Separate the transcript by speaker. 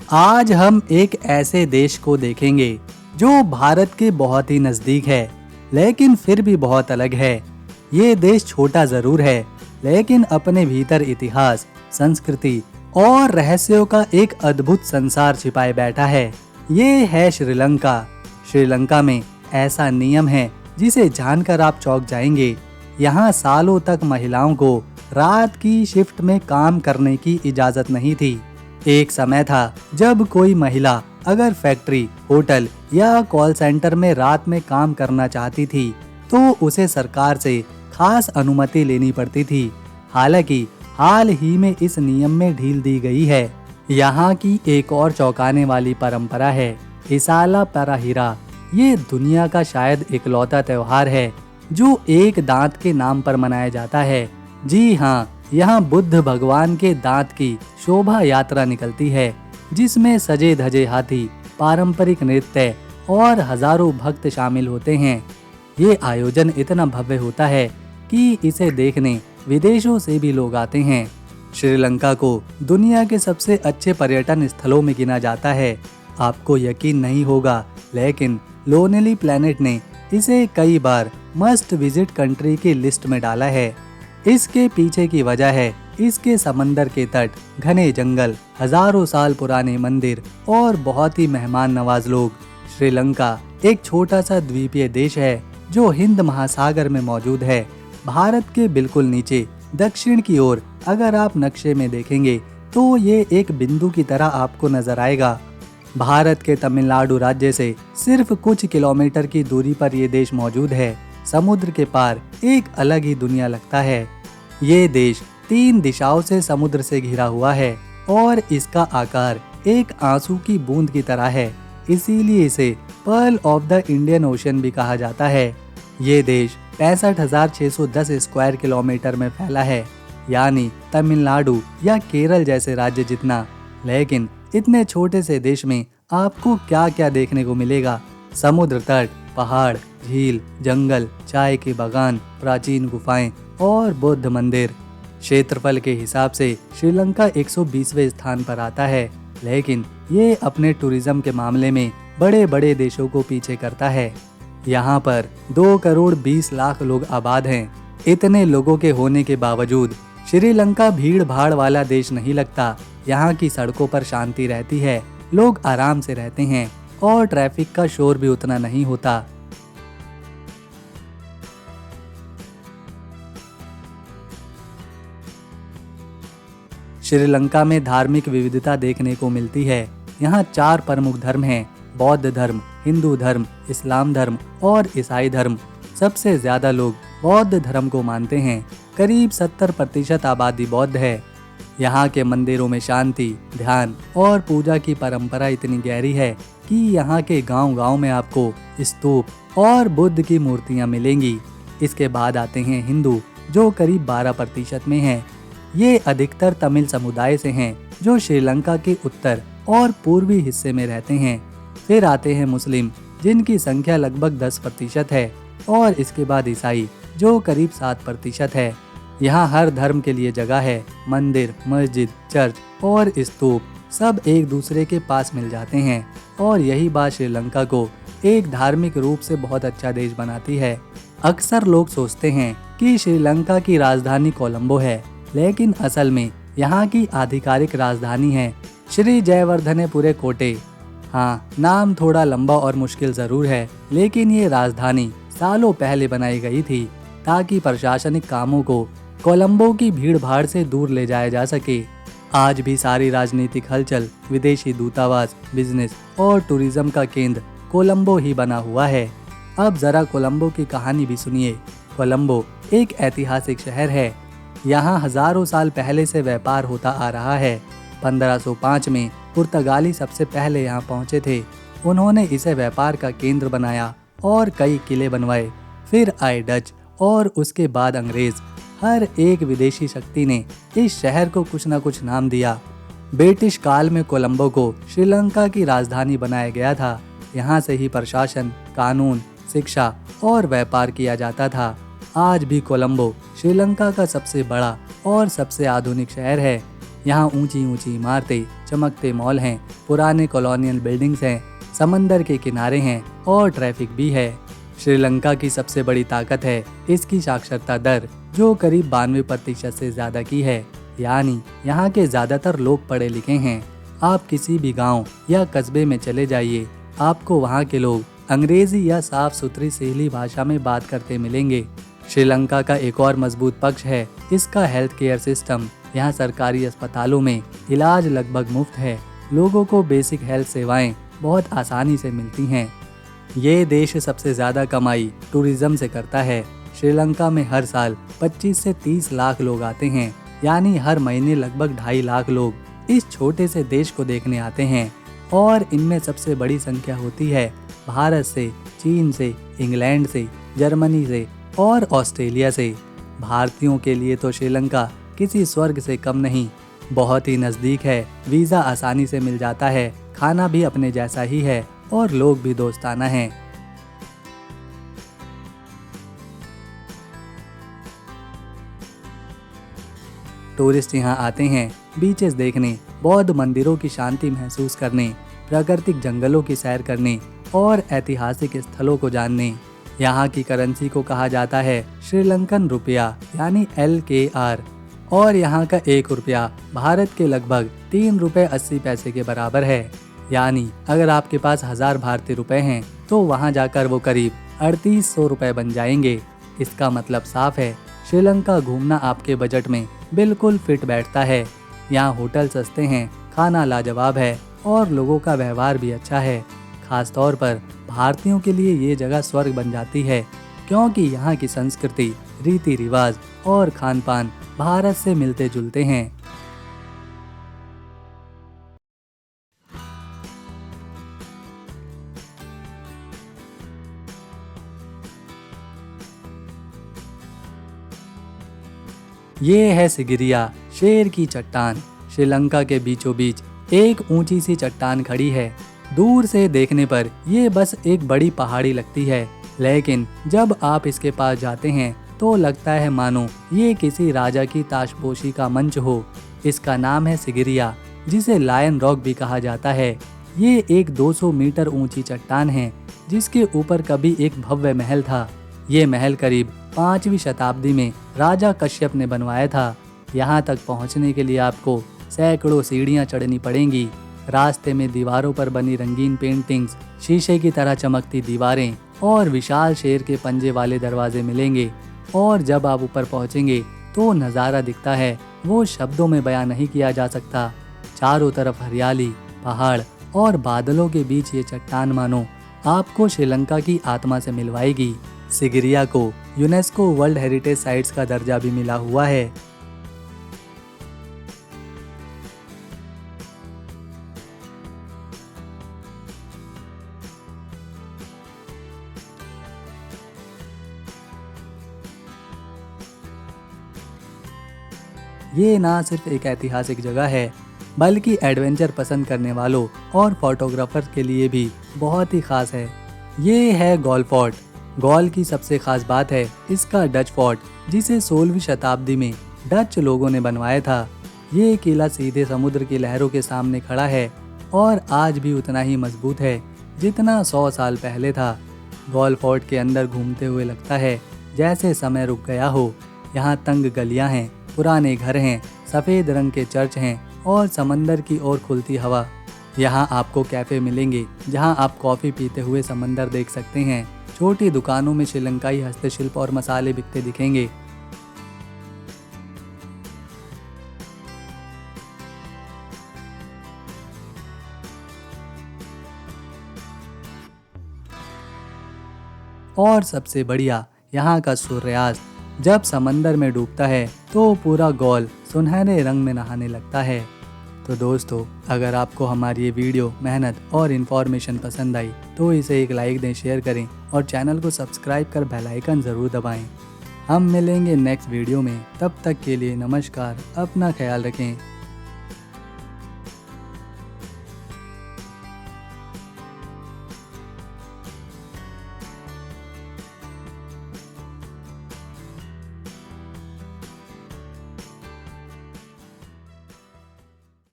Speaker 1: आज हम एक ऐसे देश को देखेंगे जो भारत के बहुत ही नजदीक है, लेकिन फिर भी बहुत अलग है। ये देश छोटा जरूर है, लेकिन अपने भीतर इतिहास, संस्कृति और रहस्यों का एक अद्भुत संसार छिपाए बैठा है। ये है श्रीलंका। श्रीलंका में ऐसा नियम है जिसे जानकर आप चौंक जाएंगे। यहाँ सालों तक महिलाओं को रात की शिफ्ट में काम करने की इजाजत नहीं थी। एक समय था जब कोई महिला अगर फैक्ट्री, होटल या कॉल सेंटर में रात में काम करना चाहती थी तो उसे सरकार से खास अनुमति लेनी पड़ती थी। हालांकि हाल ही में इस नियम में ढील दी गई है। यहाँ की एक और चौंकाने वाली परंपरा है इसाला पराहिरा। ये दुनिया का शायद इकलौता त्योहार है जो एक दांत के नाम पर मनाया जाता है। जी हाँ, यहाँ बुद्ध भगवान के दांत की शोभा यात्रा निकलती है, जिसमें सजे धजे हाथी, पारंपरिक नृत्य और हजारों भक्त शामिल होते हैं। ये आयोजन इतना भव्य होता है कि इसे देखने विदेशों से भी लोग आते हैं। श्रीलंका को दुनिया के सबसे अच्छे पर्यटन स्थलों में गिना जाता है। आपको यकीन नहीं होगा, लेकिन लोनली प्लैनेट ने इसे कई बार मस्ट विजिट कंट्री की लिस्ट में डाला है। इसके पीछे की वजह है इसके समंदर के तट, घने जंगल, हजारों साल पुराने मंदिर और बहुत ही मेहमान नवाज लोग। श्रीलंका एक छोटा सा द्वीपीय देश है जो हिंद महासागर में मौजूद है। भारत के बिल्कुल नीचे दक्षिण की ओर अगर आप नक्शे में देखेंगे तो ये एक बिंदु की तरह आपको नजर आएगा। भारत के तमिलनाडु राज्य से सिर्फ कुछ किलोमीटर की दूरी पर ये देश मौजूद है। समुद्र के पार एक अलग ही दुनिया लगता है। ये देश 3 दिशाओं से समुद्र से घिरा हुआ है और इसका आकार एक आंसू की बूंद की तरह है। इसीलिए इसे pearl of the Indian ocean भी कहा जाता है। ये देश 65,610 स्क्वायर किलोमीटर में फैला है, यानी तमिलनाडु या केरल जैसे राज्य जितना। लेकिन इतने छोटे से देश में आपको क्या क्या देखने को मिलेगा? समुद्र तट, पहाड़, झील, जंगल, चाय के बागान, प्राचीन गुफाएं और बौद्ध मंदिर। क्षेत्रफल के हिसाब से श्रीलंका 120वें स्थान पर आता है, लेकिन ये अपने टूरिज्म के मामले में बड़े बड़े देशों को पीछे करता है। यहाँ पर 2 करोड़ 20 लाख लोग आबाद हैं। इतने लोगों के होने के बावजूद श्रीलंका भीड़ भाड़ वाला देश नहीं लगता। यहाँ की सड़कों पर शांति रहती है, लोग आराम से रहते हैं और ट्रैफिक का शोर भी उतना नहीं होता। श्रीलंका में धार्मिक विविधता देखने को मिलती है। यहाँ 4 प्रमुख धर्म हैं: बौद्ध धर्म, हिंदू धर्म, इस्लाम धर्म और ईसाई धर्म। सबसे ज्यादा लोग बौद्ध धर्म को मानते हैं। करीब 70% आबादी बौद्ध है। यहाँ के मंदिरों में शांति, ध्यान और पूजा की परंपरा इतनी गहरी है कि यहाँ के गांव-गांव में आपको स्तूप और बुद्ध की मूर्तियाँ मिलेंगी। इसके बाद आते हैं हिंदू, जो करीब 12% में हैं। ये अधिकतर तमिल समुदाय से हैं, जो श्रीलंका के उत्तर और पूर्वी हिस्से में रहते हैं। फिर आते हैं मुस्लिम, जिनकी संख्या लगभग 10% है, और इसके बाद ईसाई, जो करीब 7% है। यहाँ हर धर्म के लिए जगह है। मंदिर, मस्जिद, चर्च और स्तूप सब एक दूसरे के पास मिल जाते हैं, और यही बात श्रीलंका को एक धार्मिक रूप से बहुत अच्छा देश बनाती है। अक्सर लोग सोचते हैं कि श्रीलंका की राजधानी कोलंबो है, लेकिन असल में यहाँ की आधिकारिक राजधानी है श्री जयवर्धनेपुरे कोटे। हाँ, नाम थोड़ा लंबा और मुश्किल जरूर है, लेकिन ये राजधानी सालों पहले बनाई गई थी ताकि प्रशासनिक कामों को कोलंबो की भीड़ भाड़ से दूर ले जाया जा सके। आज भी सारी राजनीतिक हलचल, विदेशी दूतावास, बिजनेस और टूरिज्म का केंद्र कोलंबो ही बना हुआ है। अब जरा कोलंबो की कहानी भी सुनिए। कोलंबो एक ऐतिहासिक शहर है। यहाँ हजारों साल पहले से व्यापार होता आ रहा है। 1505 में पुर्तगाली सबसे पहले यहाँ पहुँचे थे। उन्होंने इसे व्यापार का केंद्र बनाया और कई किले बनवाए। फिर आए डच और उसके बाद अंग्रेज। हर एक विदेशी शक्ति ने इस शहर को कुछ न कुछ नाम दिया। ब्रिटिश काल में कोलंबो को श्रीलंका की राजधानी बनाया गया था। यहाँ से ही प्रशासन, कानून, शिक्षा और व्यापार किया जाता था। आज भी कोलंबो श्रीलंका का सबसे बड़ा और सबसे आधुनिक शहर है। यहाँ ऊंची ऊंची इमारतें, चमकते मॉल हैं, पुराने कॉलोनियल बिल्डिंग्स हैं, समंदर के किनारे हैं और ट्रैफिक भी है। श्रीलंका की सबसे बड़ी ताकत है इसकी साक्षरता दर, जो करीब 92% से ज्यादा की है। यानी यहाँ के ज्यादातर लोग पढ़े लिखे हैं। आप किसी भी गांव या कस्बे में चले जाइए, आपको वहाँ के लोग अंग्रेजी या साफ सुथरी सहेली भाषा में बात करते मिलेंगे। श्रीलंका का एक और मजबूत पक्ष है इसका हेल्थ केयर सिस्टम। यहाँ सरकारी अस्पतालों में इलाज लगभग मुफ्त है। लोगों को बेसिक हेल्थ सेवाएं बहुत आसानी से मिलती हैं। ये देश सबसे ज्यादा कमाई टूरिज्म से करता है। श्रीलंका में हर साल 25 से 30 लाख लोग आते हैं, यानी हर महीने लगभग 2.5 लाख लोग इस छोटे से देश को देखने आते हैं। और इनमें सबसे बड़ी संख्या होती है भारत से, चीन से, इंग्लैंड से, जर्मनी से और ऑस्ट्रेलिया से। भारतीयों के लिए तो श्रीलंका किसी स्वर्ग से कम नहीं, बहुत ही नज़दीक है। वीज़ा आसानी से मिल जाता है, खाना भी अपने जैसा ही है और लोग भी दोस्ताना हैं। टूरिस्ट यहाँ आते हैं बीचेस देखने, बौद्ध मंदिरों की शांति महसूस करने, प्राकृतिक जंगलों की सैर करने और ऐतिहासिक स्थलों को जानने। यहाँ की करेंसी को कहा जाता है श्रीलंकन रुपया यानी LKR और यहाँ का 1 रुपया भारत के लगभग 3 रुपये 80 पैसे के बराबर है। यानी अगर आपके पास 1000 भारतीय रुपए हैं तो वहाँ जाकर वो करीब 3800 रुपये बन जाएंगे। इसका मतलब साफ है, श्रीलंका घूमना आपके बजट में बिल्कुल फिट बैठता है। यहाँ होटल सस्ते हैं, खाना लाजवाब है और लोगों का व्यवहार भी अच्छा है। खास तौर पर भारतीयों के लिए ये जगह स्वर्ग बन जाती है, क्योंकि यहाँ की संस्कृति, रीति रिवाज और खान पान भारत से मिलते जुलते हैं। ये है सिगिरिया, शेर की चट्टान। श्रीलंका के बीचों बीच एक ऊंची सी चट्टान खड़ी है। दूर से देखने पर ये बस एक बड़ी पहाड़ी लगती है, लेकिन जब आप इसके पास जाते हैं तो लगता है मानो ये किसी राजा की ताशपोशी का मंच हो। इसका नाम है सिगिरिया, जिसे लायन रॉक भी कहा जाता है। ये एक 200 मीटर ऊंची चट्टान है, जिसके ऊपर कभी एक भव्य महल था। ये महल करीब 5वीं शताब्दी में राजा कश्यप ने बनवाया था। यहाँ तक पहुँचने के लिए आपको सैकड़ों सीढ़ियाँ चढ़नी पड़ेंगी। रास्ते में दीवारों पर बनी रंगीन पेंटिंग्स, शीशे की तरह चमकती दीवारें और विशाल शेर के पंजे वाले दरवाजे मिलेंगे। और जब आप ऊपर पहुँचेंगे तो नज़ारा दिखता है, वो शब्दों में बयां नहीं किया जा सकता। चारों तरफ हरियाली, पहाड़ और बादलों के बीच ये चट्टान मानो आपको श्रीलंका की आत्मा से मिलवाएगी। सिगिरिया को यूनेस्को वर्ल्ड हेरिटेज साइट्स का दर्जा भी मिला हुआ है। ये ना सिर्फ एक ऐतिहासिक जगह है, बल्कि एडवेंचर पसंद करने वालों और फोटोग्राफर्स के लिए भी बहुत ही खास है। ये है गॉल फोर्ट। गॉल की सबसे खास बात है इसका डच फोर्ट, जिसे 16वीं शताब्दी में डच लोगों ने बनवाया था। ये किला सीधे समुद्र की लहरों के सामने खड़ा है और आज भी उतना ही मजबूत है जितना 100 साल पहले था। गॉल फोर्ट के अंदर घूमते हुए लगता है जैसे समय रुक गया हो। यहाँ तंग गलियाँ हैं, पुराने घर हैं, सफ़ेद रंग के चर्च हैं और समंदर की ओर खुलती हवा। यहाँ आपको कैफ़े मिलेंगे जहाँ आप कॉफ़ी पीते हुए समंदर देख सकते हैं। छोटी दुकानों में श्रीलंकाई हस्तशिल्प और मसाले बिकते दिखेंगे। और सबसे बढ़िया यहाँ का सूर्यास्त जब समंदर में डूबता है तो पूरा गॉल सुनहरे रंग में नहाने लगता है। तो दोस्तों, अगर आपको हमारी ये वीडियो, मेहनत और इन्फॉर्मेशन पसंद आई तो इसे एक लाइक दें, शेयर करें और चैनल को सब्सक्राइब कर बेल आइकन ज़रूर दबाएं। हम मिलेंगे नेक्स्ट वीडियो में, तब तक के लिए नमस्कार, अपना ख्याल रखें।